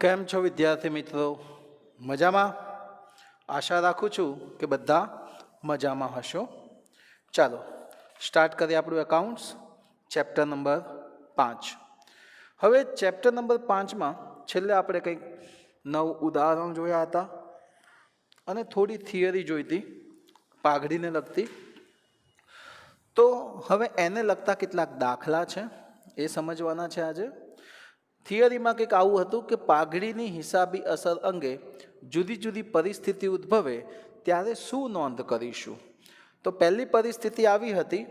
કેમ છો વિદ્યાર્થી મિત્રો? મજામાં? આશા રાખું છું કે બધા મજામાં હશો. ચાલો સ્ટાર્ટ કરીએ આપણું એકાઉન્ટ્સ ચેપ્ટર નંબર 5. હવે ચેપ્ટર નંબર 5માં છેલ્લે આપણે કંઈક નવું ઉદાહરણ જોયા હતા અને થોડી થિયરી જોઈ હતી પાઘડીને લગતી. તો હવે એને લગતા કેટલાક દાખલા છે એ સમજવાના છે આજે. થિયરીમાં કંઈક આવું હતું કે પાઘડીની હિસાબી અસર અંગે જુદી જુદી પરિસ્થિતિ ઉદ્ભવે ત્યારે શું નોંધ કરીશું. તો પહેલી પરિસ્થિતિ આવી હતી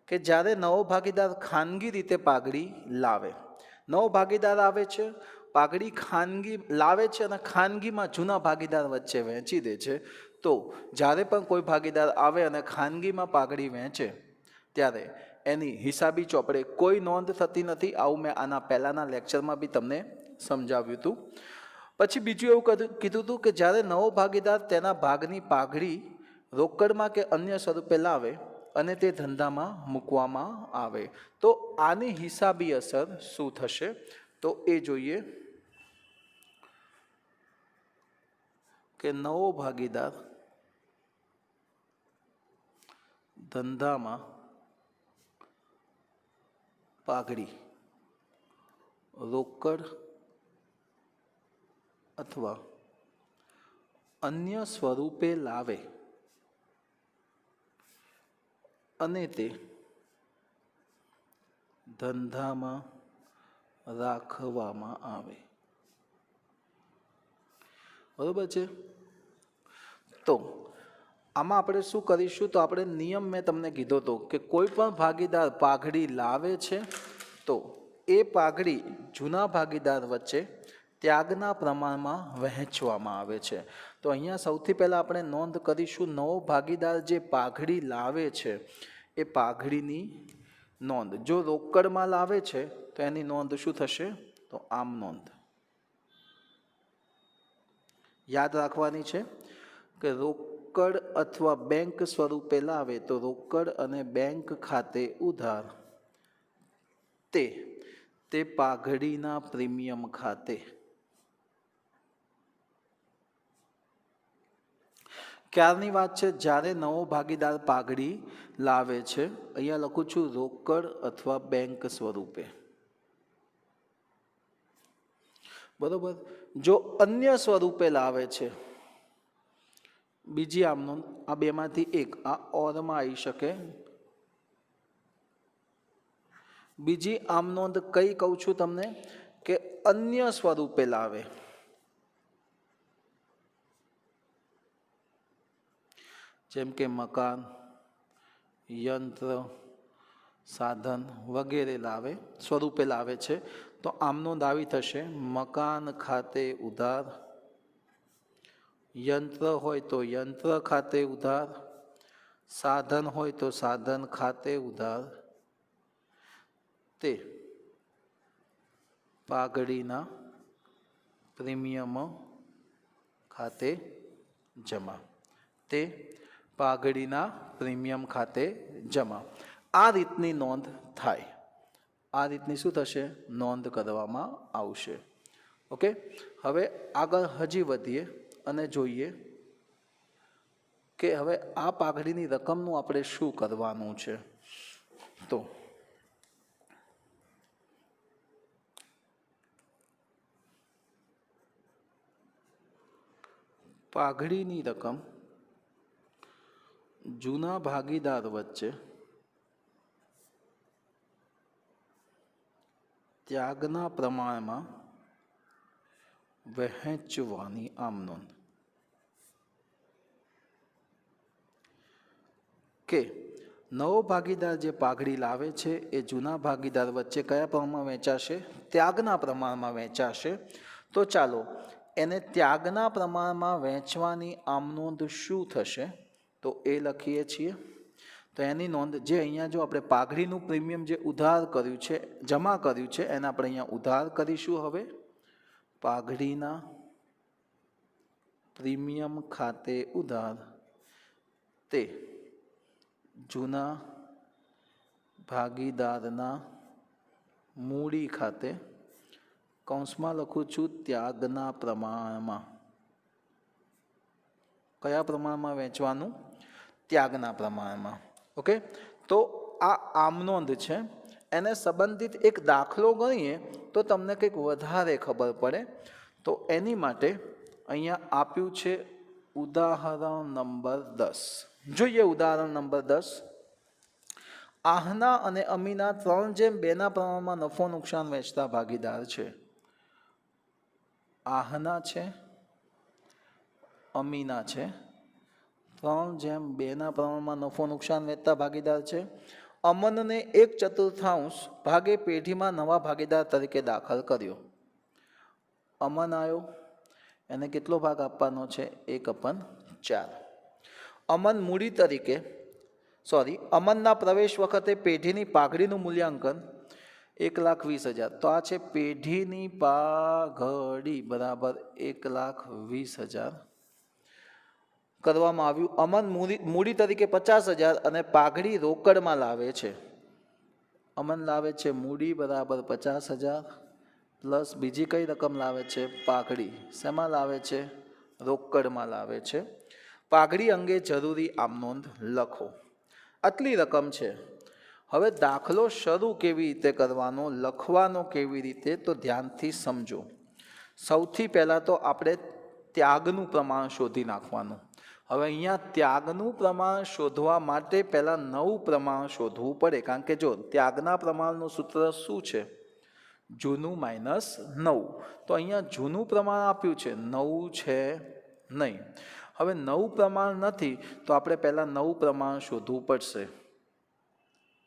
કે જ્યારે નવો ભાગીદાર ખાનગી રીતે પાઘડી લાવે. નવો ભાગીદાર આવે છે, પાઘડી ખાનગી લાવે છે અને ખાનગીમાં જૂના ભાગીદાર વચ્ચે વહેંચી દે છે. તો જ્યારે પણ કોઈ ભાગીદાર આવે અને ખાનગીમાં પાઘડી વહેંચે ત્યારે એની હિસાબી ચોપડે કોઈ નોંધ થતી નથી. આવું મેં આના પહેલાંના લેક્ચરમાં બી તમને સમજાવ્યું હતું. પછી બીજું એવું કીધું હતું કે જ્યારે નવો ભાગીદાર તેના ભાગની પાઘડી રોકડમાં કે અન્ય સ્વરૂપે લાવે અને તે ધંધામાં મૂકવામાં આવે તો આની હિસાબી અસર શું થશે તો એ જોઈએ કે નવો ભાગીદાર ધંધામાં પાઘડી રોકડ અથવા અન્ય સ્વરૂપે લાવે અને તે ધંધામાં રાખવામાં આવે. બરોબર છે. તો આમાં આપણે શું કરીશું તો આપણે નિયમ મેં તમને કીધો હતો કે કોઈ પણ ભાગીદાર પાઘડી લાવે છે તો એ પાઘડી જૂના ભાગીદાર વચ્ચે ત્યાગના પ્રમાણમાં વહેંચવામાં આવે છે. તો અહીંયા સૌથી પહેલાં આપણે નોંધ કરીશું નવો ભાગીદાર જે પાઘડી લાવે છે એ પાઘડીની નોંધ. જો રોકડમાં લાવે છે તો એની નોંધ શું થશે તો આમ નોંધ યાદ રાખવાની છે કે રોકડ અથવા બેંક સ્વરૂપે લાવે તો રોકડ અને બેંક ખાતે ઉધાર તે પાઘડીના પ્રીમિયમ ખાતે. ક્યારની વાત છે જ્યારે નવો ભાગીદાર પાઘડી લાવે છે. અહીંયા લખું છું રોકડ અથવા બેંક સ્વરૂપે. બરોબર. જો અન્ય સ્વરૂપે લાવે છે બીજી આમ નોંધ આ બેમાંથી એક આ ઓરમાં આવી શકે. બીજી આમ નોંધ કઈ કહું છું તમને કે અન્ય સ્વરૂપે લાવે. જેમ કે મકાન, યંત્ર, સાધન વગેરે લાવે સ્વરૂપે લાવે છે તો આમ નોંધ આવી થશે મકાન ખાતે ઉધાર, યંત્ર હોય તો યંત્ર ખાતે ઉધાર, સાધન હોય તો સાધન ખાતે ઉધાર તે પાઘડીના પ્રીમિયમ ખાતે જમા. તે પાઘડીના પ્રીમિયમ ખાતે જમા. આ રીતની નોંધ થાય. આ રીતની શું થશે નોંધ કરવામાં આવશે. ઓકે. હવે આગળ હજી વધીએ અને જોઈએ કે હવે આ પાઘડીની રકમનું આપણે શું કરવાનું છે. તો પાઘડીની રકમ જૂના ભાગીદાર વચ્ચે ત્યાગના પ્રમાણમાં વહેંચવાની આમ નોંધ. કે નવો ભાગીદાર જે પાઘડી લાવે છે એ જૂના ભાગીદાર વચ્ચે કયા પ્રમાણમાં વહેંચાશે ત્યાગના પ્રમાણમાં વહેંચાશે. તો ચાલો એને ત્યાગના પ્રમાણમાં વહેંચવાની આમ નોંધ શું થશે તો એ લખીએ છીએ. તો એની નોંધ જે અહીંયા જો આપણે પાઘડીનું પ્રીમિયમ જે ઉધાર કર્યું છે જમા કર્યું છે એને આપણે અહીંયા ઉધાર કરીશું. હવે પાઘડીના પ્રીમિયમ ખાતે ઉધાર તે જૂના ભાગીદારના મૂડી ખાતે કૌંસમાં લખું છું ત્યાગના પ્રમાણમાં. કયા પ્રમાણમાં વહેંચવાનું? ત્યાગના પ્રમાણમાં. ઓકે, તો આ આમનોંધ છે. એને સંબંધિત એક દાખલો ગણીએ તો તમને કંઈક વધારે ખબર પડે. તો એની માટે અહીંયા આપ્યું છે ઉદાહરણ નંબર 10. જોઈએ ઉદાહરણ નંબર 10. આહના અને અમીના 3:2 પ્રમાણમાં નફો નુકસાન વહેંચતા ભાગીદાર છે. આહના છે, અમીના છે, 3:2 પ્રમાણમાં નફો નુકસાન વહેંચતા ભાગીદાર છે. અમનને 1/4 ભાગે પેઢીમાં નવા ભાગીદાર તરીકે દાખલ કર્યો. અમન આવ્યો, એને કેટલો ભાગ આપવાનો છે? 1/4. અમન મૂડી તરીકે અમનના પ્રવેશ વખતે પેઢીની પાઘડીનું મૂલ્યાંકન 1,20,000. તો આ છે પેઢીની પાઘડી બરાબર 1,20,000 કરવામાં આવ્યું. અમન મૂડી તરીકે 50,000 અને પાઘડી રોકડમાં લાવે છે. અમન લાવે છે મૂડી બરાબર 50,000 પ્લસ બીજી કઈ રકમ લાવે છે? પાઘડી. શેમાં લાવે છે? રોકડમાં લાવે છે. પાઘડી અંગે જરૂરી આમનોંધ લખો. આટલી રકમ છે. હવે દાખલો શરૂ કેવી રીતે કરવાનો, લખવાનો કેવી રીતે, તો ધ્યાનથી સમજો. સૌથી પહેલાં તો આપણે ત્યાગનું પ્રમાણ શોધી નાખવાનું. હવે અહીંયા ત્યાગનું પ્રમાણ શોધવા માટે પહેલાં નવું પ્રમાણ શોધવું પડે. કારણ કે જો ત્યાગના પ્રમાણનું સૂત્ર શું છે? જૂનું માઇનસ નવું. તો અહીંયા જૂનું પ્રમાણ આપ્યું છે, નવું છે નહીં. હવે નવું પ્રમાણ નથી તો આપણે પહેલાં નવું પ્રમાણ શોધવું પડશે.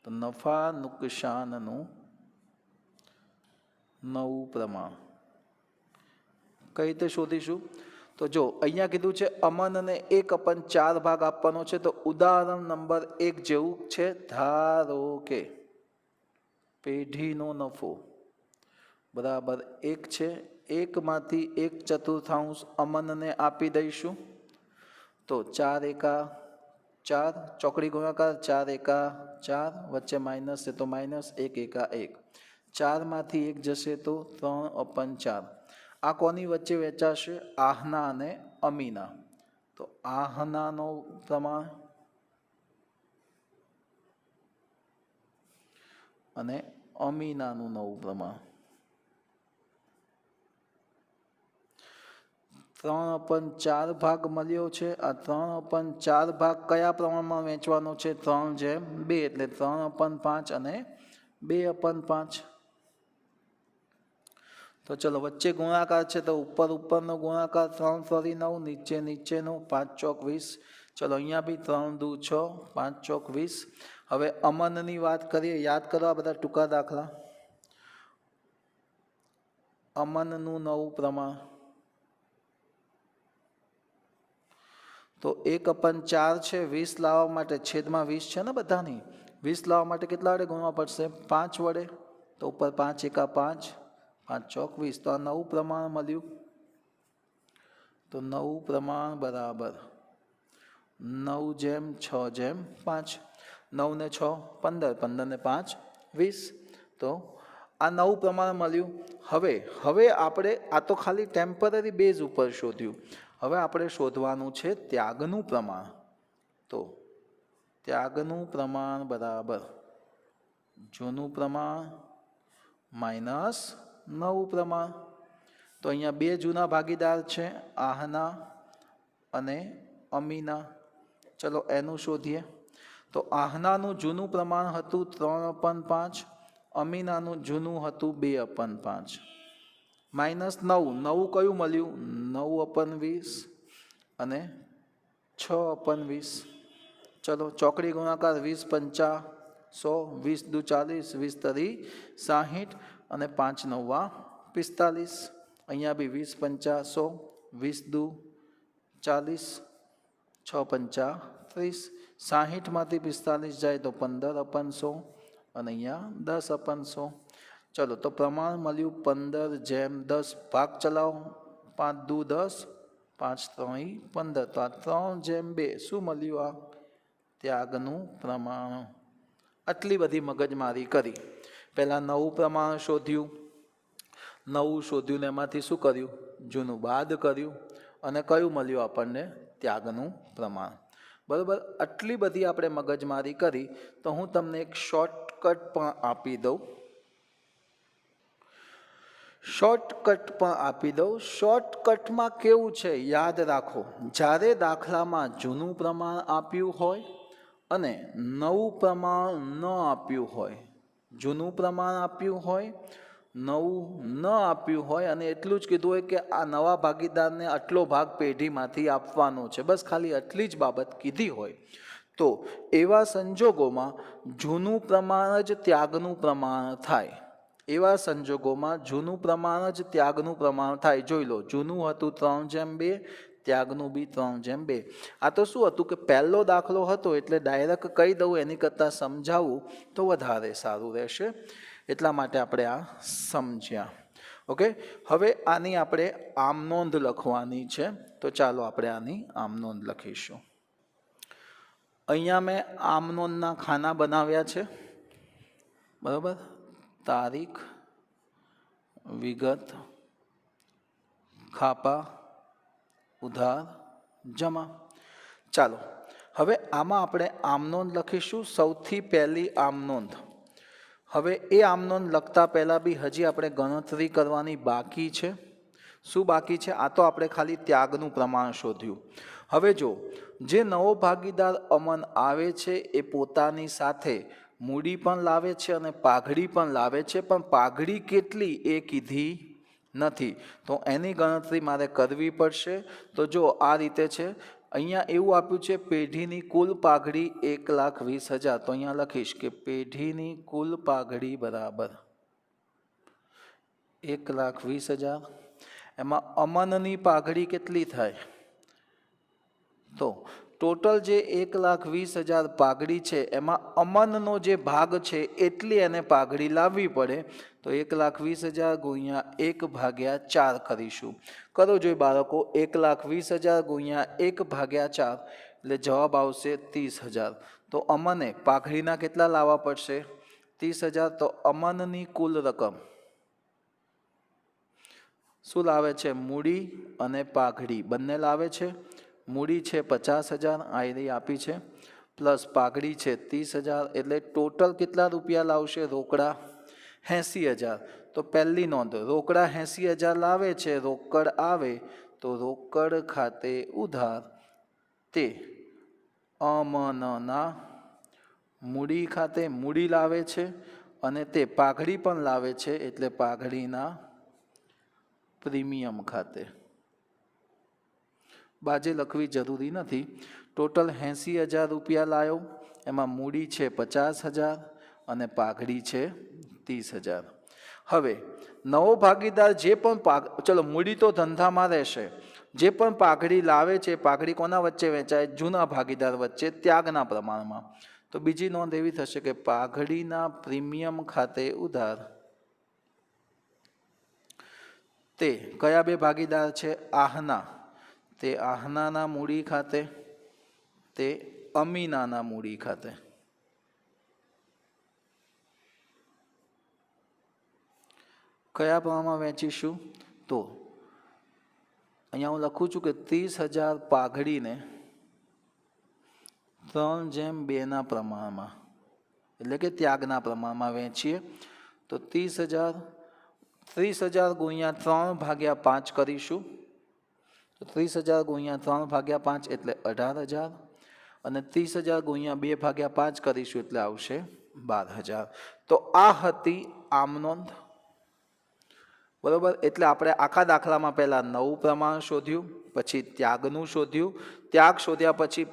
તો નફા નુકસાનનું નવું પ્રમાણ કઈ રીતે શોધીશું? તો જો અહીંયા કીધું છે અમનને 1/4 ભાગ આપવાનો છે. તો ઉદાહરણ નંબર 1 જેવું છે. ધારો કે પેઢીનો નફો બરાબર 1 છે. 1માંથી 1/4 અમનને આપી દઈશું. તો 4 એકા 4, ચોકડી ગુણાકાર 4 એકા 4, વચ્ચે માઇનસ છે તો માઇનસ, 1 એકા 1. 4માંથી 1 જશે તો 3/4. આ કોની વચ્ચે વેચાશે? આહના અને અમીના. તો આહનાનો પ્રમાણ અને અમીનાનું નવું પ્રમાણ. 3/4 ભાગ મળ્યો છે. આ 3/4 ભાગ કયા પ્રમાણમાં વેચવાનો છે? 3:2 એટલે 3/5 અને 2/5. તો ચલો વચ્ચે ગુણાકાર છે તો ઉપરનો ગુણાકાર 3 ફરી 9, નીચેનો 5 ચોક 20. ચલો અહીંયા બી 3 દુ 6, 5 ચોક 20. હવે અમનની વાત કરીએ. યાદ કરો આ બધા ટૂંકા દાખલા. અમનનું નવું પ્રમાણ તો 1/4 છે. 20 લાવવા માટે છેદમાં 20 છે ને બધાની. 20 લાવવા માટે કેટલા વડે ગુણવા પડશે? 5 વડે. તો ઉપર 5 એકા 5, 5 ચોક 20. તો આ નવું પ્રમાણ મળ્યું. તો નવું પ્રમાણ બરાબર 9/6/5. 9 ને 6 15, 15 ને 5 20. તો આ નવું પ્રમાણ મળ્યું. હવે આપણે આ તો ખાલી ટેમ્પરરી બેઝ ઉપર શોધ્યું. હવે આપણે શોધવાનું છે ત્યાગનું પ્રમાણ. તો ત્યાગનું પ્રમાણ બરાબર જૂનું પ્રમાણ માઇનસ નવું પ્રમાણ. તો અહીંયા 2 જૂના ભાગીદાર છે, આહના અને અમીના. ચલો એનું શોધીએ. તો આહનાનું જૂનું પ્રમાણ હતું 3/5, અમીનાનું જૂનું હતું 2/5. માઇનસ 9. નવું કયું મળ્યું? 9/20 અને 6/20. ચલો ચોકડી ગુણાકાર 20 × 5 100, 20 દુ 40, 20 તરી 60 અને 5 9 45. અહીંયા બી 20 × 100, 20 દુ 40, 6 × 30. 60માંથી 45 જાય તો 15/100 અને અહીંયા 10/100. ચલો તો પ્રમાણ મળ્યું 15/10. ભાગ ચલાવો. 5 દુ 10, 5 3 15. તો આ 3/2 શું મળ્યું? આ ત્યાગનું પ્રમાણ. આટલી બધી મગજમારી કરી. પહેલાં નવું પ્રમાણ શોધ્યું. નવું શોધ્યું ને એમાંથી શું કર્યું? જૂનું બાદ કર્યું અને કયું મળ્યું આપણને? ત્યાગનું પ્રમાણ. બરાબર. આટલી બધી આપણે મગજમારી કરી તો હું તમને એક શોર્ટકટ પણ આપી દઉં. શોર્ટકટમાં કેવું છે યાદ રાખો, જ્યારે દાખલામાં જૂનું પ્રમાણ આપ્યું હોય અને નવું પ્રમાણ ન આપ્યું હોય, જૂનું પ્રમાણ આપ્યું હોય, નવું ન આપ્યું હોય અને એટલું જ કીધું હોય કે આ નવા ભાગીદારને આટલો ભાગ પેઢીમાંથી આપવાનો છે, બસ ખાલી આટલી જ બાબત કીધી હોય, તો એવા સંજોગોમાં જૂનું પ્રમાણ જ ત્યાગનું પ્રમાણ થાય. એવા સંજોગોમાં જૂનું પ્રમાણ જ ત્યાગનું પ્રમાણ થાય. જોઈ લો, જૂનું હતું 3:2, ત્યાગનું બી 3:2. આ તો શું હતું કે પહેલો દાખલો હતો એટલે ડાયરેક્ટ કહી દઉં એની કરતાં સમજાવું તો વધારે સારું રહેશે, એટલા માટે આપણે આ સમજ્યા. ઓકે, હવે આની આપણે આમ નોંધ લખવાની છે, તો ચાલો આપણે આની આમ નોંધ લખીશું. અહીંયા મેં આમ નોંધના ખાના બનાવ્યા છે, બરાબર. તારીખ, વિગત, ખાપા, ઉધાર, જમા. ચાલો હવે આમાં આપણે આમ નોંધ લખીશું. સૌથી પહેલી આમ નોંધ. હવે એ આમ નોંધ લખતા પહેલાં બી હજી આપણે ગણતરી કરવાની બાકી છે. શું બાકી છે? આ તો આપણે ખાલી ત્યાગનું પ્રમાણ શોધ્યું. હવે જો જે નવો ભાગીદાર અમન આવે છે એ પોતાની સાથે મૂડી પણ લાવે છે અને પાઘડી પણ લાવે છે, પણ પાઘડી કેટલી એ કીધી નથી, તો એની ગણતરી મારે કરવી પડશે. તો જો આ રીતે છે, અહીંયા એવું આપ્યું છે પેઢીની કુલ પાઘડી 1,20,000. તો અહીંયા લખીશ કે પેઢીની કુલ પાઘડી બરાબર 1,20,000. એમાં અમનની પાઘડી કેટલી થાય? તો ટોટલ જે 1,20,000 પાઘડી છે એમાં અમનનો જે ભાગ છે એટલી એને પાઘડી લાવવી પડે. તો 1,20,000 ગુણ્યા 1/4 કરીશું. કરો જોઈ બાળકો, 1,20,000 ગુણ્યા 1/4 એટલે જવાબ આવશે 30,000. તો અમને પાઘડીના કેટલા લાવવા પડશે? 30,000. તો અમનની કુલ રકમ શું લાવે છે? મૂડી અને પાઘડી બંને લાવે છે. મૂડી છે 50,000, આયરી આપી છે, પ્લસ પાઘડી છે 30,000, એટલે ટોટલ કેટલા રૂપિયા લાવશે? રોકડા 80,000. તો પહેલી નોંધ, રોકડા 80,000 લાવે છે, રોકડ આવે તો રોકડ ખાતે ઉધાર તે અમનના મૂડી ખાતે મૂડી લાવે છે અને તે પાઘડી પણ લાવે છે, એટલે પાઘડીના પ્રીમિયમ ખાતે. બાજે લખવી જરૂરી નથી. ટોટલ 80,000 રૂપિયા લાવ્યો, એમાં મૂડી છે 50,000 અને પાઘડી છે 30,000. હવે નવો ભાગીદાર જે પણ ચલો મૂડી તો ધંધામાં રહેશે, જે પણ પાઘડી લાવે છે, પાઘડી કોના વચ્ચે વેચાય? જૂના ભાગીદાર વચ્ચે ત્યાગના પ્રમાણમાં. તો બીજી નોંધ એવી થશે કે પાઘડીના પ્રીમિયમ ખાતે ઉધાર તે કયા બે ભાગીદાર છે? આહના, તે આહનાના મૂડી ખાતે, તે અમીનાના મૂડી ખાતે. કયા પ્રમાણમાં વેચીશું? તો અહીંયા હું લખું છું કે 30,000 પાઘડીને 3:2 પ્રમાણમાં, એટલે કે ત્યાગના પ્રમાણમાં વેચીએ. તો 30,000 ગુણ્યા 3/5 કરીશું. તો 30,000 ગુણ્યા 3/5 એટલે 18,000 અને 30,000 ગુણ્યા 2/5 કરીશું એટલે આવશે 12,000. તો આ હતી આમ નોંધ. બરોબર. એટલે આપણે આખા દાખલામાં પહેલાં નવું પ્રમાણ શોધ્યું, પછી ત્યાગનું શોધ્યું, ત્યાગ શોધ્યા પછી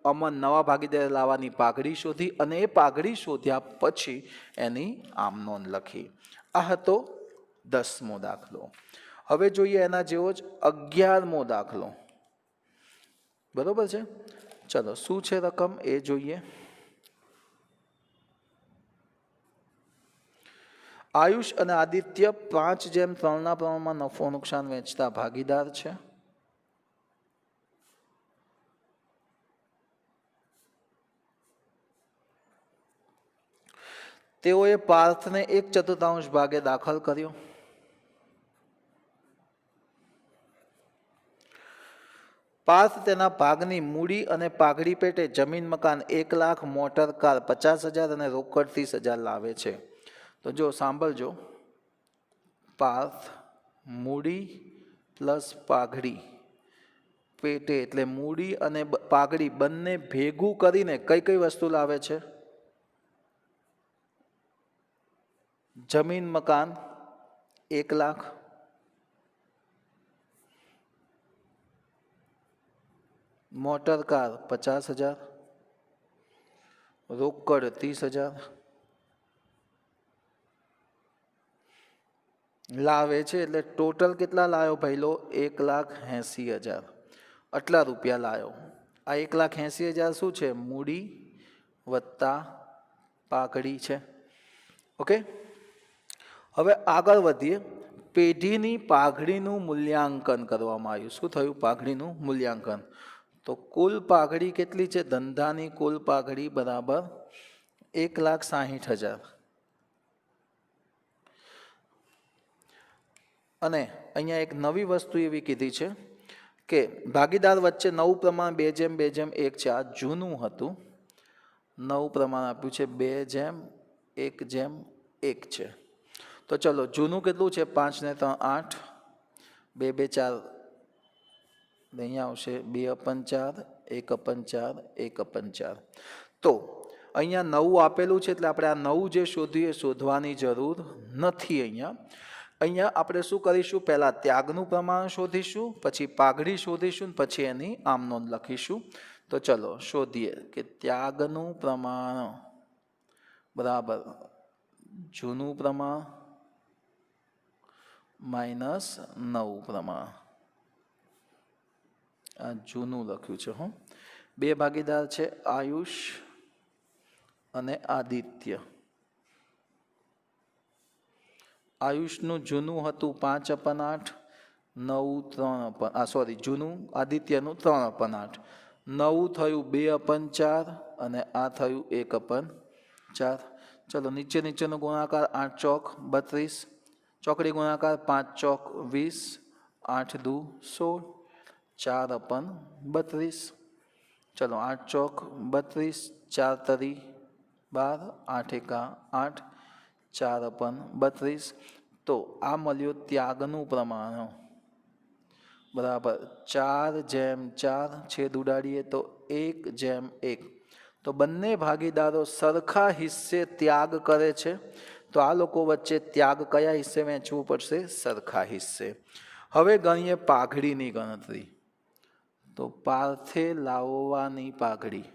અમન નવા ભાગીદાર લાવવાની પાઘડી શોધી અને એ પાઘડી શોધ્યા પછી એની આમ નોંધ લખી. આ હતો 10મો દાખલો. હવે જોઈએ એના જેવો જ 11મો દાખલો. બરોબર છે? ચલો શું છે રકમ એ જોઈએ. આયુષ અને આદિત્ય 5:3 પ્રમાણમાં નફો નુકસાન વેચતા ભાગીદાર છે. તેઓએ પાર્થને 1/4 ભાગે દાખલ કર્યો. પાર્થ તેના ભાગની મૂડી અને પાઘડી પેટે જમીન મકાન 1 લાખ, મોટર કાર 50,000 અને રોકડ 30,000 લાવે છે. તો જો સાંભળજો, પાર્થ મૂડી પ્લસ પાઘડી પેટે એટલે મૂડી અને પાઘડી બંને ભેગું કરીને કઈ કઈ વસ્તુ લાવે છે? જમીન મકાન 1 લાખ, મોટર કાર 50,000, રોકડ 30,000 લાવે છે. એટલે ટોટલ કેટલા લાવ્યો ભાઈલો? 1,80,000. આટલા રૂપિયા લાવ્યો. આ 1,80,000 શું છે? મૂડી વત્તા પાઘડી છે. ઓકે, હવે આગળ વધીએ. પેઢીની પાઘડીનું મૂલ્યાંકન કરવામાં આવ્યું. શું થયું? પાઘડીનું મૂલ્યાંકન. તો કુલ પાઘડી કેટલી છે? ધંધાની કુલ પાઘડી બરાબર 1,60,000. અને અહીંયા એક નવી વસ્તુ એવી કીધી છે કે ભાગીદાર વચ્ચે નવું પ્રમાણ 2:2:1 છે. આ જૂનું હતું. નવું પ્રમાણ આપ્યું છે 2:1:1 છે. તો ચલો, જૂનું કેટલું છે? 5 ને 3 8, 2 2 4 અહીંયા આવશે 2/4, 1/4, 1/4. તો અહીંયા નવું આપેલું છે એટલે આપણે આ નવું જે શોધ્યું એ શોધવાની જરૂર નથી. અહીંયા આપણે શું કરીશું? પહેલાં ત્યાગનું પ્રમાણ શોધીશું, પછી પાઘડી શોધીશું, પછી એની આમ નોંધ લખીશું. તો ચલો શોધીએ કે ત્યાગનું પ્રમાણ બરાબર જૂનું પ્રમાણ માઇનસ નવું પ્રમાણ. આ જૂનું લખ્યું છે. હું બે ભાગીદાર છે, આયુષ અને આદિત્ય. આયુષનું જૂનું હતું 5/8, નવું 3/8, જૂનું આદિત્યનું 3/8, નવું થયું 2/4 અને આ થયું 1/4. ચલો નીચેનો ગુણાકાર 8 ચોક 32, ચોકડી ગુણાકાર 5 ચોક 20, 8 દુ 16, 4/32. ચલો 8 ચોક 32, 4 તરી 12, 8 એકા 8, 4/32. તો આ મળ્યું ત્યાગનું પ્રમાણ બરાબર 4:4. છેદ ઉડાડીએ તો 1:1. તો બંને ભાગીદારો સરખા હિસ્સે ત્યાગ કરે છે. તો આ લોકો વચ્ચે ત્યાગ કયા હિસ્સે વહેંચવું પડશે? સરખા હિસ્સે. હવે ગણીએ પાઘડીની ગણતરી. તો પાર્થે લાવવાની પાઘડી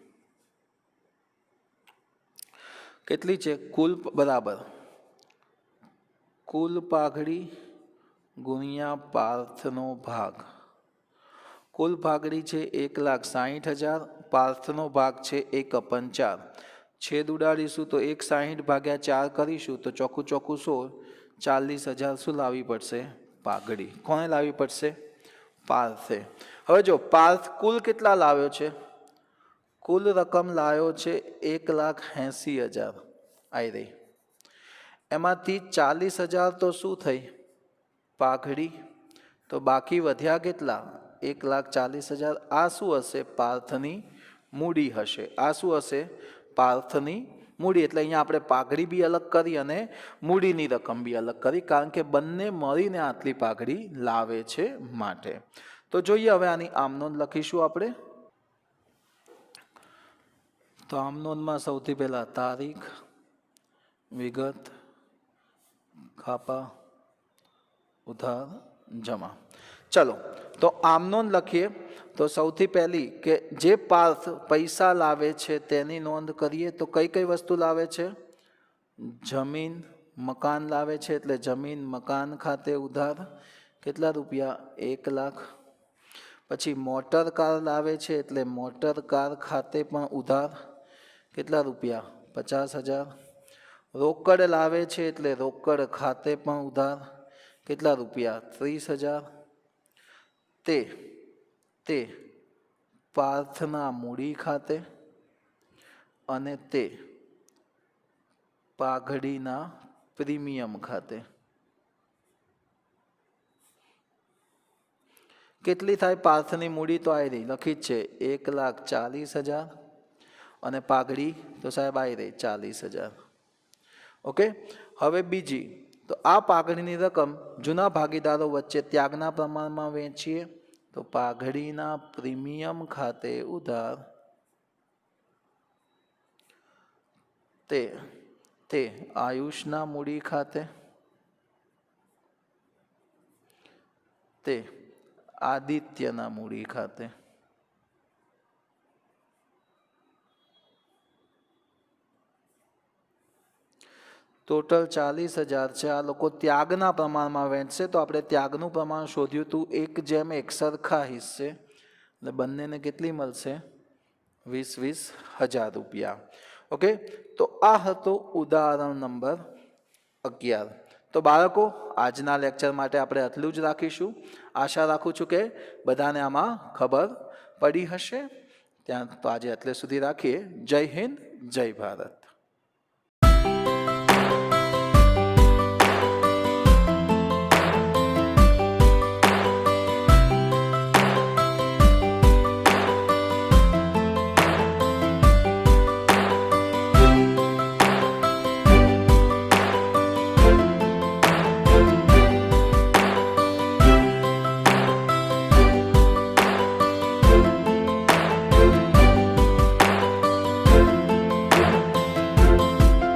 કેટલી છે? કુલ બરાબર કુલ પાઘડી ગુણ્યા પાર્થનો ભાગ. કુલ પાઘડી છે 1,60,000, પાર્થનો ભાગ છે 1/4. છેદ ઉડાડીશું તો 1/60/4 કરીશું તો ચોખ્ખું 16, 40,000 શું લાવવી પડશે? પાઘડી. કોને લાવવી પડશે? પાર્થે. હવે જો પાર્થ કુલ કેટલા લાવ્યો છે? કુલ રકમ લાવ્યો છે 1,80,000. આવી રહી. એમાંથી 40,000 તો શું થઈ? પાઘડી. તો બાકી વધ્યા કેટલા? 1,40,000. આ શું હશે? પાર્થની મૂડી હશે. આ શું હશે? પાર્થની મૂડી. એટલે અહીંયા આપણે પાઘડી બી અલગ કરી અને મૂડીની રકમ બી અલગ કરી, કારણ કે બંને મળીને આટલી પાઘડી લાવે છે માટે. તો જોઈએ હવે આની આમનોંધ લખીશું આપણે. તો આમનોંધમાં સૌથી પહેલા તારીખ, વિગત, ખાપા, ઉધાર, જમા. ચલો તો આમનોંધ લખીએ. તો સૌથી પહેલી કે જે પાર્થ પૈસા લાવે છે તેની નોંધ કરીએ. તો કઈ કઈ વસ્તુ લાવે છે? જમીન મકાન લાવે છે, એટલે જમીન મકાન ખાતે ઉધાર કેટલા રૂપિયા? 1 લાખ. પછી મોટર કાર લાવે છે એટલે મોટર કાર ખાતે પણ ઉધાર કેટલા રૂપિયા? 50,000. રોકડ લાવે છે એટલે રોકડ ખાતે પણ ઉધાર કેટલા રૂપિયા? 30,000. તે પાર્થના મૂડી ખાતે અને તે પાઘડીના પ્રીમિયમ ખાતે કેટલી થાય પાર્થની મૂડી તો આવી રહી લખી જ છે 1,40,000 અને પાઘડી તો સાહેબ આવી રહી 40,000. ઓકે. હવે બીજી તો આ પાઘડીની રકમ જૂના ભાગીદારો વચ્ચે ત્યાગના પ્રમાણમાં વહેંચીએ તો પાઘડીના પ્રીમિયમ ખાતે ઉધાર તે આયુષના મૂડી ખાતે તે આદિત્યના મૂડી ખાતે. ટોટલ 40,000 છે. આ લોકો ત્યાગના પ્રમાણમાં વહેંચશે તો આપણે ત્યાગનું પ્રમાણ શોધ્યું હતું 1:1 સરખા હિસ્સે એટલે બંનેને કેટલી મળશે 20,000 રૂપિયા. ઓકે. તો આ હતો ઉદાહરણ નંબર 11. તો બાળકો આજના લેક્ચર માટે આપણે આટલું જ રાખીશું. આશા રાખું છું કે બધાને આમાં ખબર પડી હશે. ત્યાં તો આજે એટલે સુધી રાખીએ. જય હિન્દ, જય ભારત.